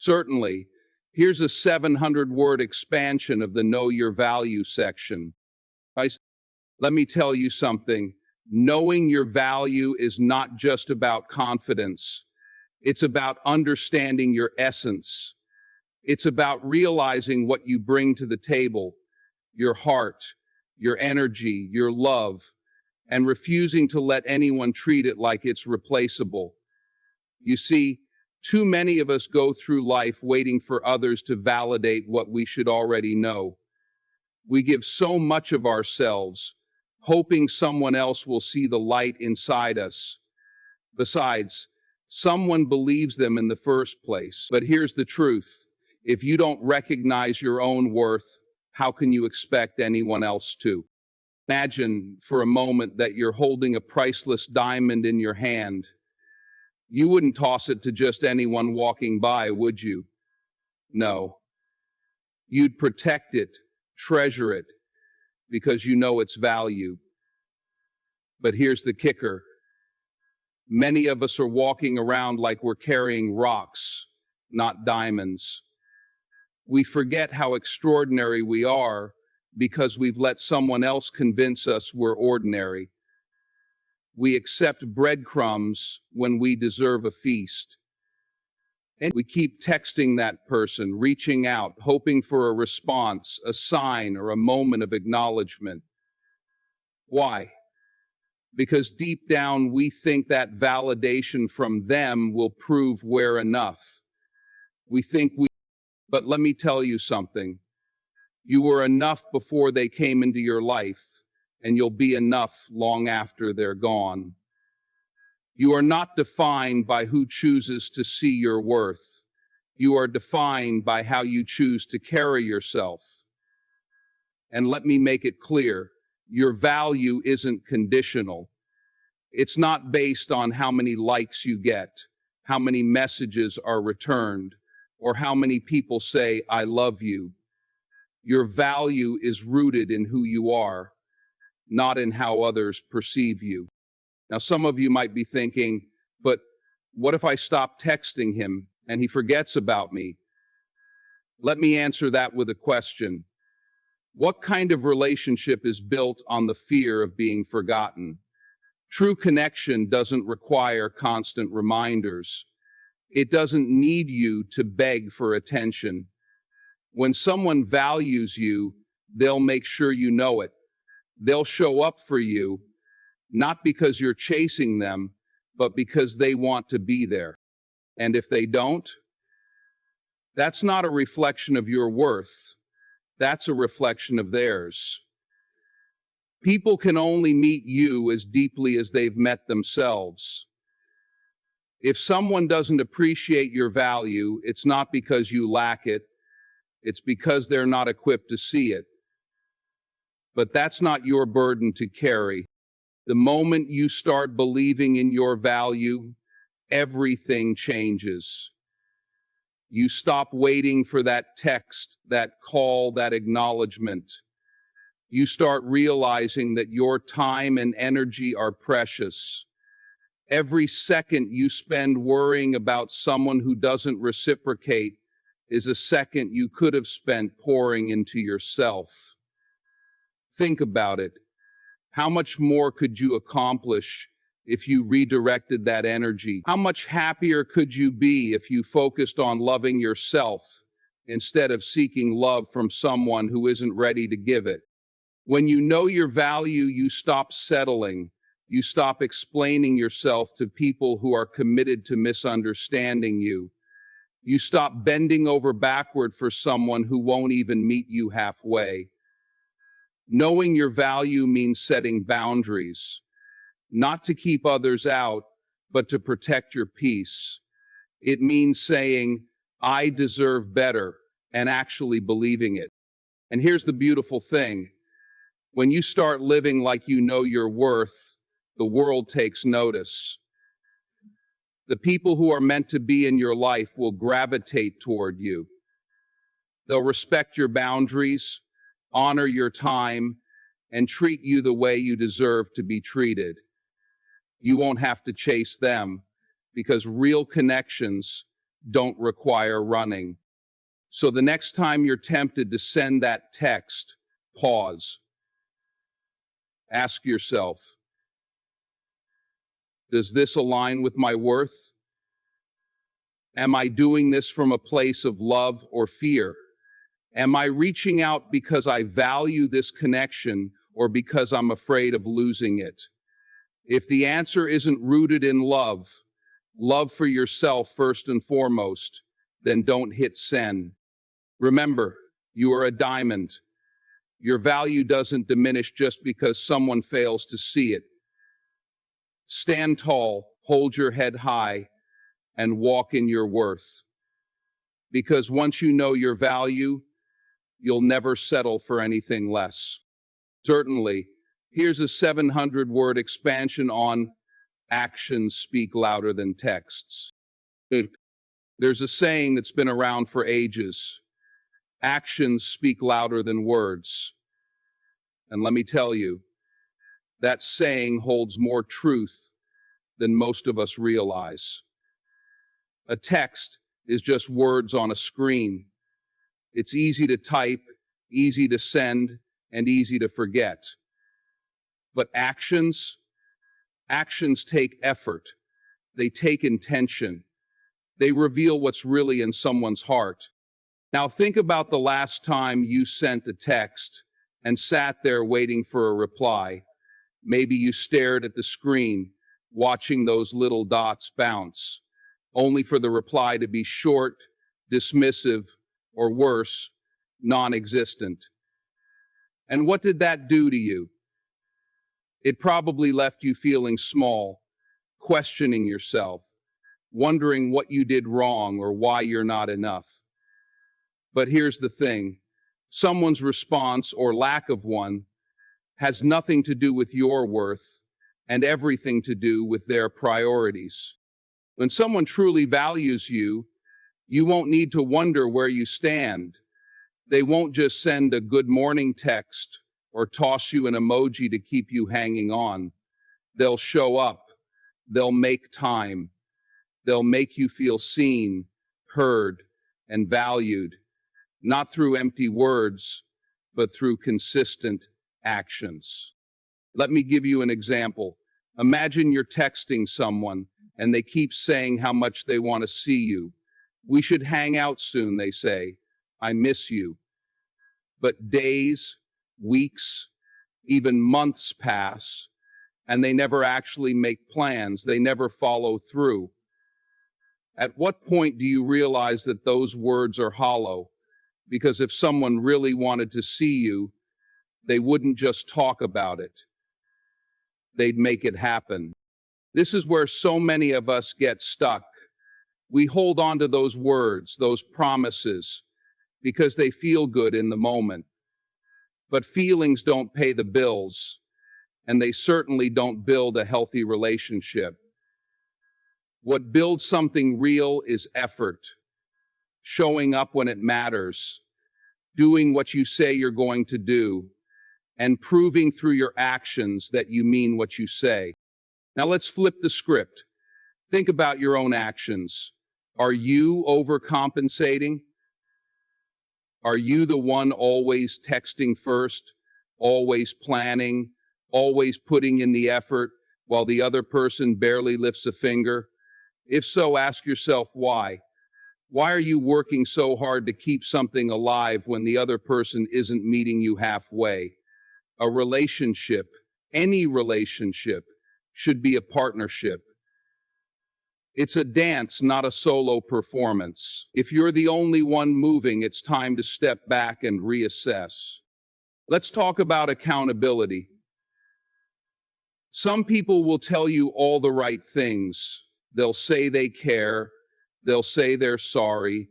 Certainly. Here's a 700-word expansion of the Know Your Value section. I Let me tell you something. Knowing your value is not just about confidence. It's about understanding your essence. It's about realizing what you bring to the table, your heart, your energy, your love, and refusing to let anyone treat it like it's replaceable. You see, too many of us go through life waiting for others to validate what we should already know. We give so much of ourselves, hoping someone else will see the light inside us. Besides, someone believes them in the first place. But here's the truth. If you don't recognize your own worth, how can you expect anyone else to? Imagine for a moment that you're holding a priceless diamond in your hand. You wouldn't toss it to just anyone walking by, would you? No. You'd protect it, treasure it, because you know its value. But here's the kicker. Many of us are walking around like we're carrying rocks, not diamonds. We forget how extraordinary we are because we've let someone else convince us we're ordinary. We accept breadcrumbs when we deserve a feast. And we keep texting that person, reaching out, hoping for a response, a sign, or a moment of acknowledgement. Why? Because deep down we think that validation from them will prove we're enough. But let me tell you something. You were enough before they came into your life, and you'll be enough long after they're gone. You are not defined by who chooses to see your worth. You are defined by how you choose to carry yourself. And let me make it clear, your value isn't conditional. It's not based on how many likes you get, how many messages are returned, or how many people say, "I love you." Your value is rooted in who you are, not in how others perceive you. Now, some of you might be thinking, but what if I stop texting him and he forgets about me? Let me answer that with a question. What kind of relationship is built on the fear of being forgotten? True connection doesn't require constant reminders. It doesn't need you to beg for attention. When someone values you, they'll make sure you know it. They'll show up for you, not because you're chasing them, but because they want to be there. And if they don't, that's not a reflection of your worth. That's a reflection of theirs. People can only meet you as deeply as they've met themselves. If someone doesn't appreciate your value, it's not because you lack it. It's because they're not equipped to see it. But that's not your burden to carry. The moment you start believing in your value, everything changes. You stop waiting for that text, that call, that acknowledgement. You start realizing that your time and energy are precious. Every second you spend worrying about someone who doesn't reciprocate is a second you could have spent pouring into yourself. Think about it. How much more could you accomplish if you redirected that energy? How much happier could you be if you focused on loving yourself instead of seeking love from someone who isn't ready to give it? When you know your value, you stop settling. You stop explaining yourself to people who are committed to misunderstanding you. You stop bending over backward for someone who won't even meet you halfway. Knowing your value means setting boundaries, not to keep others out, but to protect your peace. It means saying, "I deserve better," and actually believing it. And here's the beautiful thing. When you start living like you know your worth, the world takes notice. The people who are meant to be in your life will gravitate toward you. They'll respect your boundaries, honor your time, and treat you the way you deserve to be treated. You won't have to chase them, because real connections don't require running. So the next time you're tempted to send that text, pause. Ask yourself, does this align with my worth? Am I doing this from a place of love or fear? Am I reaching out because I value this connection or because I'm afraid of losing it? If the answer isn't rooted in love, love for yourself first and foremost, then don't hit send. Remember, you are a diamond. Your value doesn't diminish just because someone fails to see it. Stand tall, hold your head high, and walk in your worth. Because once you know your value, you'll never settle for anything less. Certainly, here's a 700-word expansion on actions speak louder than texts. There's a saying that's been around for ages. Actions speak louder than words. And let me tell you, that saying holds more truth than most of us realize. A text is just words on a screen. It's easy to type, easy to send, and easy to forget. But actions take effort. They take intention. They reveal what's really in someone's heart. Now think about the last time you sent a text and sat there waiting for a reply. Maybe you stared at the screen, watching those little dots bounce, only for the reply to be short, dismissive, or worse, non-existent. And what did that do to you? It probably left you feeling small, questioning yourself, wondering what you did wrong or why you're not enough. But here's the thing, someone's response or lack of one has nothing to do with your worth and everything to do with their priorities. When someone truly values you, you won't need to wonder where you stand. They won't just send a good morning text or toss you an emoji to keep you hanging on. They'll show up. They'll make time. They'll make you feel seen, heard, and valued, not through empty words, but through consistent actions. Let me give you an example. Imagine you're texting someone and they keep saying how much they want to see you. We should hang out soon, they say. I miss you. But days, weeks, even months pass, and they never actually make plans. They never follow through. At what point do you realize that those words are hollow? Because if someone really wanted to see you, they wouldn't just talk about it. They'd make it happen. This is where so many of us get stuck. We hold on to those words, those promises, because they feel good in the moment. But feelings don't pay the bills, and they certainly don't build a healthy relationship. What builds something real is effort, showing up when it matters, doing what you say you're going to do, and proving through your actions that you mean what you say. Now let's flip the script. Think about your own actions. Are you overcompensating? Are you the one always texting first, always planning, always putting in the effort while the other person barely lifts a finger? If so, ask yourself why. Why are you working so hard to keep something alive when the other person isn't meeting you halfway? A relationship, any relationship, should be a partnership. It's a dance, not a solo performance. If you're the only one moving, it's time to step back and reassess. Let's talk about accountability. Some people will tell you all the right things. They'll say they care. They'll say they're sorry.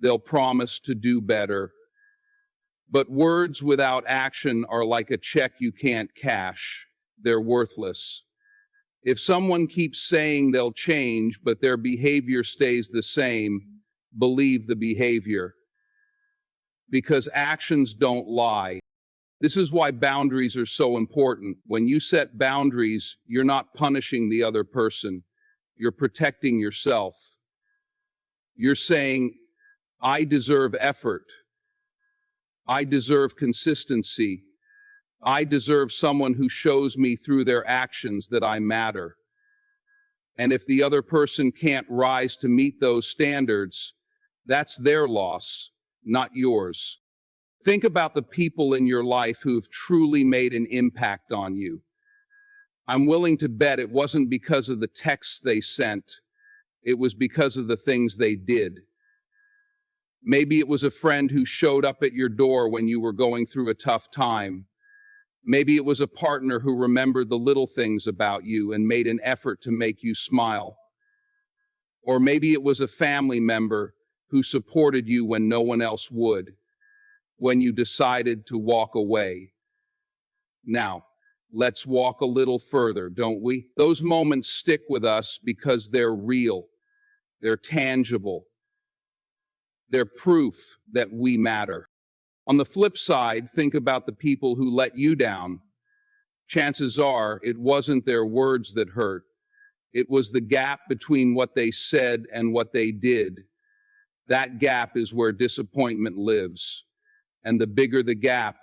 They'll promise to do better. But words without action are like a check you can't cash. They're worthless. If someone keeps saying they'll change, but their behavior stays the same, believe the behavior. Because actions don't lie. This is why boundaries are so important. When you set boundaries, you're not punishing the other person. You're protecting yourself. You're saying, I deserve effort. I deserve consistency. I deserve someone who shows me through their actions that I matter. And if the other person can't rise to meet those standards, that's their loss, not yours. Think about the people in your life who've truly made an impact on you. I'm willing to bet it wasn't because of the texts they sent, it was because of the things they did. Maybe it was a friend who showed up at your door when you were going through a tough time. Maybe it was a partner who remembered the little things about you and made an effort to make you smile. Or maybe it was a family member who supported you when no one else would, when you decided to walk away. Now, let's walk a little further, don't we? Those moments stick with us because they're real, they're tangible, they're proof that we matter. On the flip side, think about the people who let you down. Chances are it wasn't their words that hurt. It was the gap between what they said and what they did. That gap is where disappointment lives. And the bigger the gap,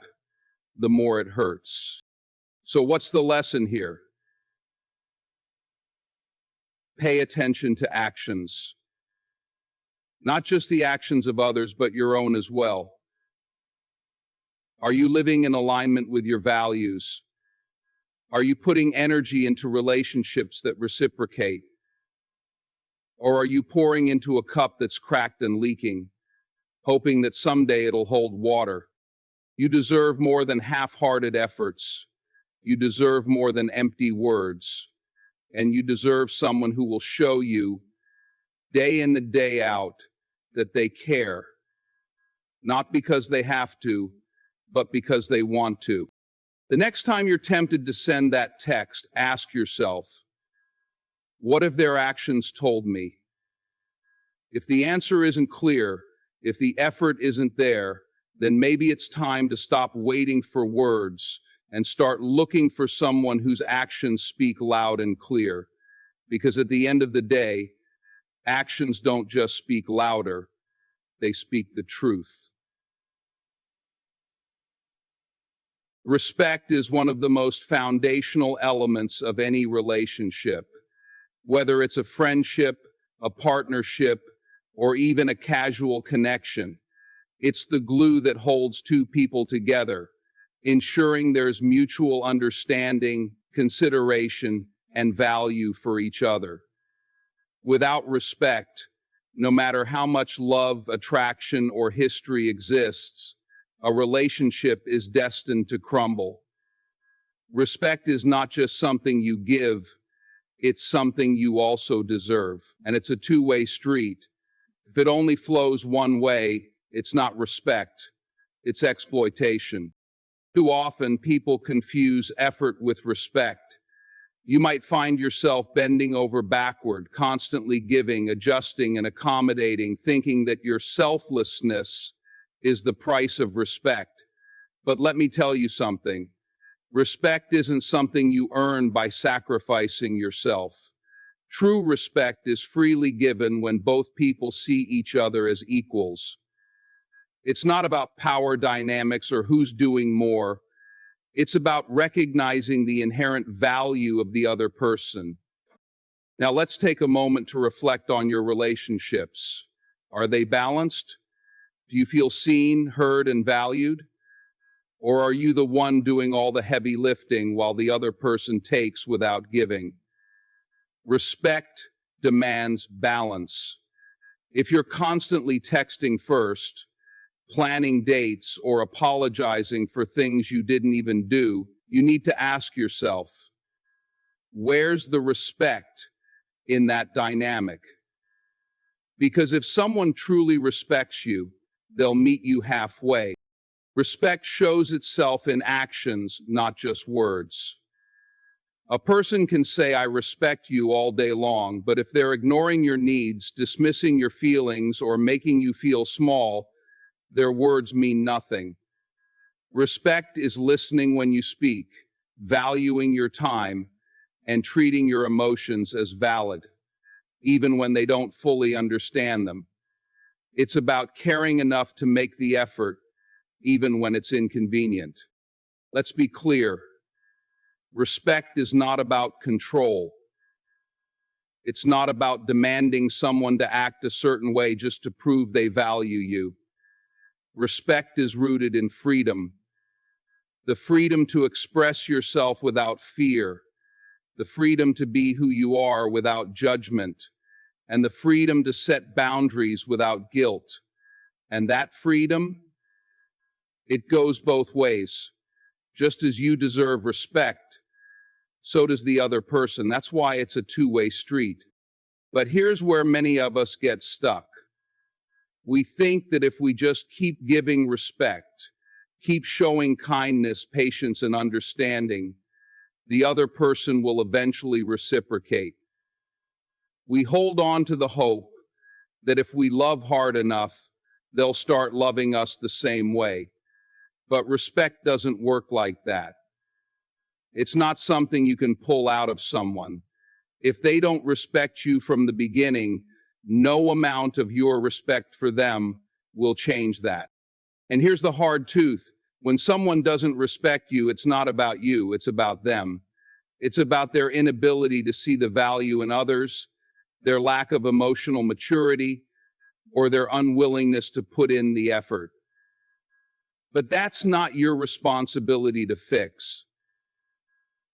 the more it hurts. So what's the lesson here? Pay attention to actions. Not just the actions of others, but your own as well. Are you living in alignment with your values? Are you putting energy into relationships that reciprocate? Or are you pouring into a cup that's cracked and leaking, hoping that someday it'll hold water? You deserve more than half-hearted efforts. You deserve more than empty words. And you deserve someone who will show you, day in and day out, that they care. Not because they have to, but because they want to. The next time you're tempted to send that text, ask yourself, what have their actions told me? If the answer isn't clear, if the effort isn't there, then maybe it's time to stop waiting for words and start looking for someone whose actions speak loud and clear. Because at the end of the day, actions don't just speak louder, they speak the truth. Respect is one of the most foundational elements of any relationship. Whether it's a friendship, a partnership, or even a casual connection, it's the glue that holds two people together, ensuring there's mutual understanding, consideration, and value for each other. Without respect, no matter how much love, attraction, or history exists, a relationship is destined to crumble. Respect is not just something you give, it's something you also deserve. And it's a two-way street. If it only flows one way, it's not respect, it's exploitation. Too often, people confuse effort with respect. You might find yourself bending over backward, constantly giving, adjusting, and accommodating, thinking that your selflessness is the price of respect. But let me tell you something. Respect isn't something you earn by sacrificing yourself. True respect is freely given when both people see each other as equals. It's not about power dynamics or who's doing more. It's about recognizing the inherent value of the other person. Now let's take a moment to reflect on your relationships. Are they balanced? Do you feel seen, heard, and valued? Or are you the one doing all the heavy lifting while the other person takes without giving? Respect demands balance. If you're constantly texting first, planning dates, or apologizing for things you didn't even do, you need to ask yourself, where's the respect in that dynamic? Because if someone truly respects you, they'll meet you halfway. Respect shows itself in actions, not just words. A person can say, I respect you all day long, but if they're ignoring your needs, dismissing your feelings, or making you feel small, their words mean nothing. Respect is listening when you speak, valuing your time, and treating your emotions as valid, even when they don't fully understand them. It's about caring enough to make the effort, even when it's inconvenient. Let's be clear. Respect is not about control. It's not about demanding someone to act a certain way just to prove they value you. Respect is rooted in freedom. The freedom to express yourself without fear, the freedom to be who you are without judgment, and the freedom to set boundaries without guilt. And that freedom, it goes both ways. Just as you deserve respect, so does the other person. That's why it's a two-way street. But here's where many of us get stuck. We think that if we just keep giving respect, keep showing kindness, patience, and understanding, the other person will eventually reciprocate. We hold on to the hope that if we love hard enough, they'll start loving us the same way. But respect doesn't work like that. It's not something you can pull out of someone. If they don't respect you from the beginning, no amount of your respect for them will change that. And here's the hard truth. When someone doesn't respect you, it's not about you, it's about them. It's about their inability to see the value in others, their lack of emotional maturity, or their unwillingness to put in the effort. But that's not your responsibility to fix.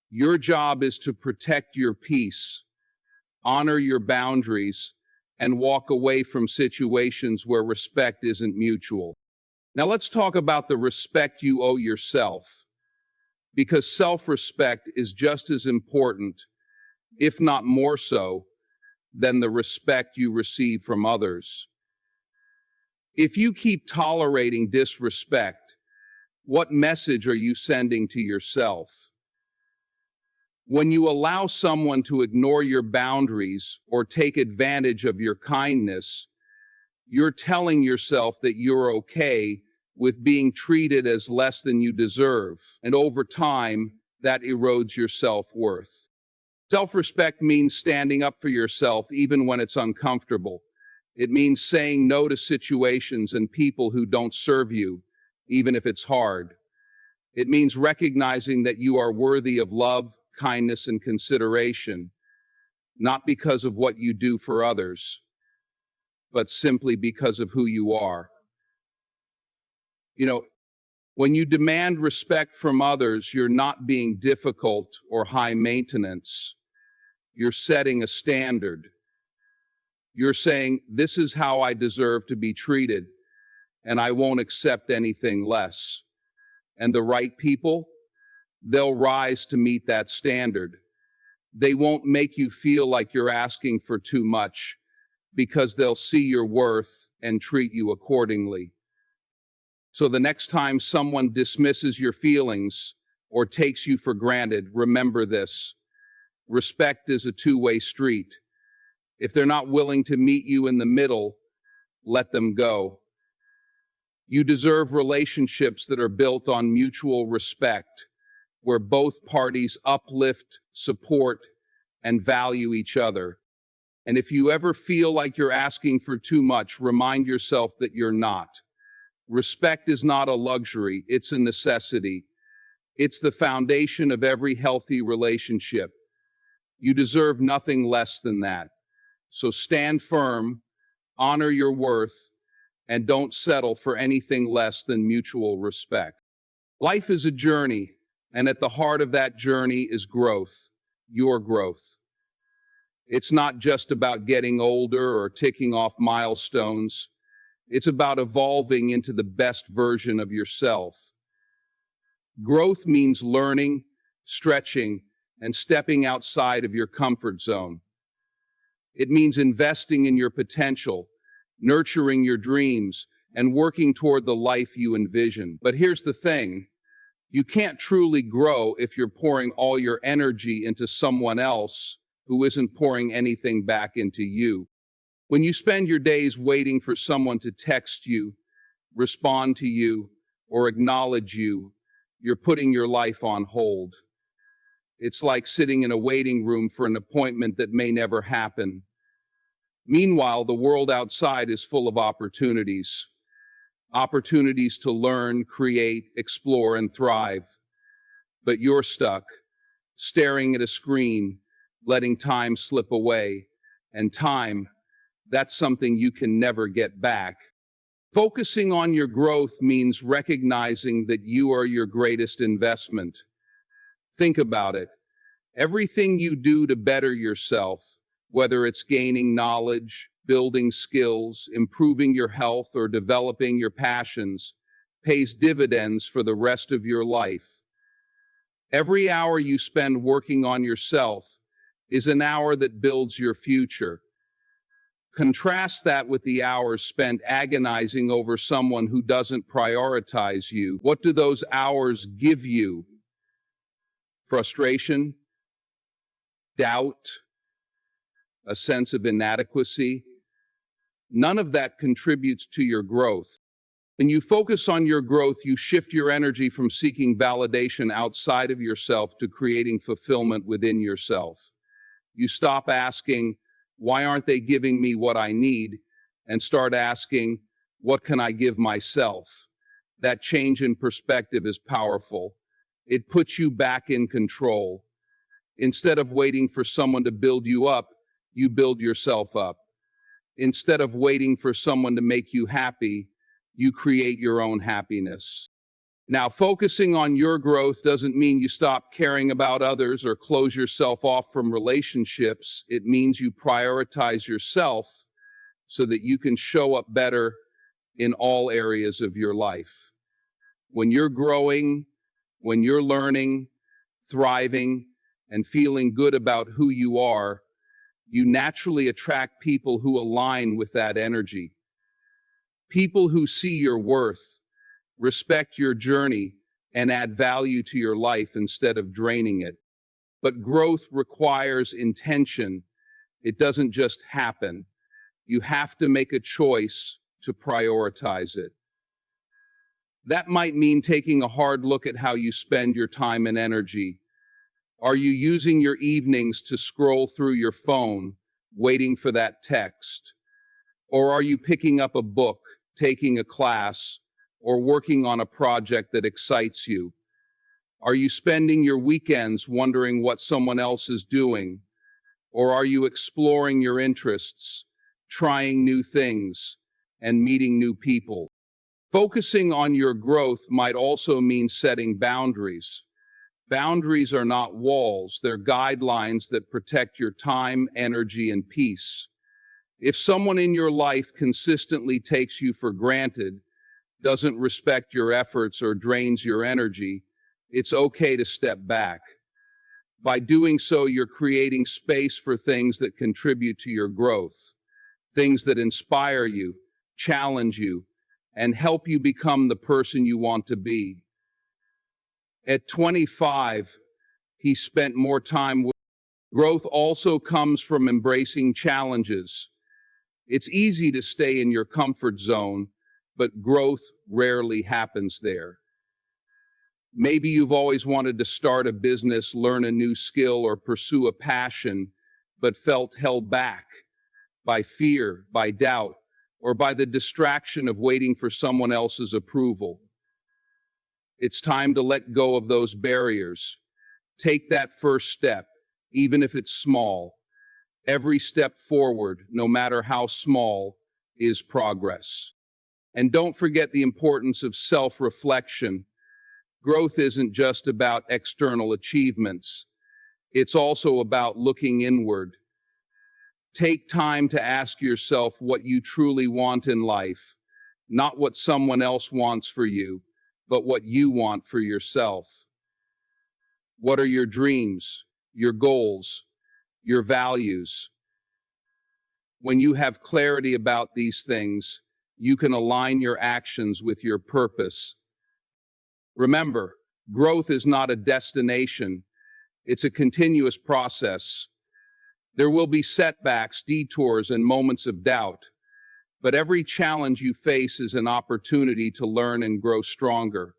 Your job is to protect your peace, honor your boundaries, and walk away from situations where respect isn't mutual. Now let's talk about the respect you owe yourself, because self-respect is just as important, if not more so, than the respect you receive from others. If you keep tolerating disrespect, what message are you sending to yourself? When you allow someone to ignore your boundaries or take advantage of your kindness, you're telling yourself that you're okay with being treated as less than you deserve, and over time, that erodes your self-worth. Self-respect means standing up for yourself even when it's uncomfortable. It means saying no to situations and people who don't serve you, even if it's hard. It means recognizing that you are worthy of love, kindness, and consideration, not because of what you do for others, but simply because of who you are. When you demand respect from others, you're not being difficult or high maintenance. You're setting a standard. You're saying, this is how I deserve to be treated, and I won't accept anything less. And the right people, they'll rise to meet that standard. They won't make you feel like you're asking for too much, because they'll see your worth and treat you accordingly. So the next time someone dismisses your feelings or takes you for granted, remember this. Respect is a two-way street. If they're not willing to meet you in the middle, let them go. You deserve relationships that are built on mutual respect, where both parties uplift, support, and value each other. And if you ever feel like you're asking for too much, remind yourself that you're not. Respect is not a luxury, it's a necessity. It's the foundation of every healthy relationship. You deserve nothing less than that. So stand firm, honor your worth, and don't settle for anything less than mutual respect. Life is a journey, and at the heart of that journey is growth, your growth. It's not just about getting older or ticking off milestones. It's about evolving into the best version of yourself. Growth means learning, stretching, and stepping outside of your comfort zone. It means investing in your potential, nurturing your dreams, and working toward the life you envision. But here's the thing. You can't truly grow if you're pouring all your energy into someone else who isn't pouring anything back into you. When you spend your days waiting for someone to text you, respond to you, or acknowledge you, you're putting your life on hold. It's like sitting in a waiting room for an appointment that may never happen. Meanwhile, the world outside is full of opportunities. Opportunities to learn, create, explore, and thrive. But you're stuck, staring at a screen, letting time slip away. And time, that's something you can never get back. Focusing on your growth means recognizing that you are your greatest investment. Think about it. Everything you do to better yourself, whether it's gaining knowledge, building skills, improving your health, or developing your passions, pays dividends for the rest of your life. Every hour you spend working on yourself is an hour that builds your future. Contrast that with the hours spent agonizing over someone who doesn't prioritize you. What do those hours give you? Frustration, doubt, a sense of inadequacy? None of that contributes to your growth. When you focus on your growth, you shift your energy from seeking validation outside of yourself to creating fulfillment within yourself. You stop asking, why aren't they giving me what I need? And start asking, what can I give myself? That change in perspective is powerful. It puts you back in control. Instead of waiting for someone to build you up, you build yourself up. Instead of waiting for someone to make you happy, you create your own happiness. Now, focusing on your growth doesn't mean you stop caring about others or close yourself off from relationships. It means you prioritize yourself so that you can show up better in all areas of your life. When you're growing, when you're learning, thriving, and feeling good about who you are, you naturally attract people who align with that energy. People who see your worth, respect your journey, and add value to your life instead of draining it. But growth requires intention. It doesn't just happen. You have to make a choice to prioritize it. That might mean taking a hard look at how you spend your time and energy. Are you using your evenings to scroll through your phone, waiting for that text? Or are you picking up a book, taking a class, or working on a project that excites you? Are you spending your weekends wondering what someone else is doing? Or are you exploring your interests, trying new things, and meeting new people? Focusing on your growth might also mean setting boundaries. Boundaries are not walls, they're guidelines that protect your time, energy, and peace. If someone in your life consistently takes you for granted, doesn't respect your efforts, or drains your energy, it's okay to step back. By doing so, you're creating space for things that contribute to your growth, things that inspire you, challenge you, and help you become the person you want to be. At 25, he spent more time with growth. Also comes from embracing challenges. It's easy to stay in your comfort zone, but growth rarely happens there. Maybe you've always wanted to start a business, learn a new skill, or pursue a passion, but felt held back by fear, by doubt, or by the distraction of waiting for someone else's approval. It's time to let go of those barriers. Take that first step, even if it's small. Every step forward, no matter how small, is progress. And don't forget the importance of self-reflection. Growth isn't just about external achievements. It's also about looking inward. Take time to ask yourself what you truly want in life, not what someone else wants for you, but what you want for yourself. What are your dreams, your goals, your values? When you have clarity about these things, you can align your actions with your purpose. Remember, growth is not a destination, it's a continuous process. There will be setbacks, detours, and moments of doubt, but every challenge you face is an opportunity to learn and grow stronger.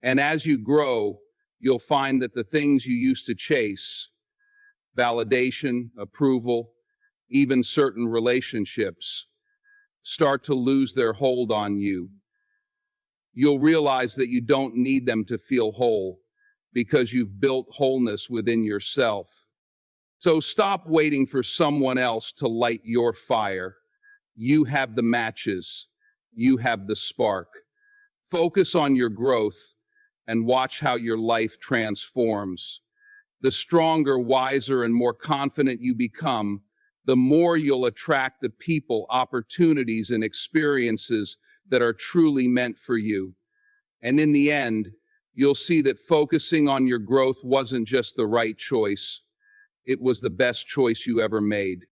And as you grow, you'll find that the things you used to chase, validation, approval, even certain relationships, start to lose their hold on you. You'll realize that you don't need them to feel whole because you've built wholeness within yourself. So stop waiting for someone else to light your fire. You have the matches. You have the spark. Focus on your growth and watch how your life transforms. The stronger, wiser, and more confident you become, the more you'll attract the people, opportunities, and experiences that are truly meant for you. And in the end, you'll see that focusing on your growth wasn't just the right choice, it was the best choice you ever made.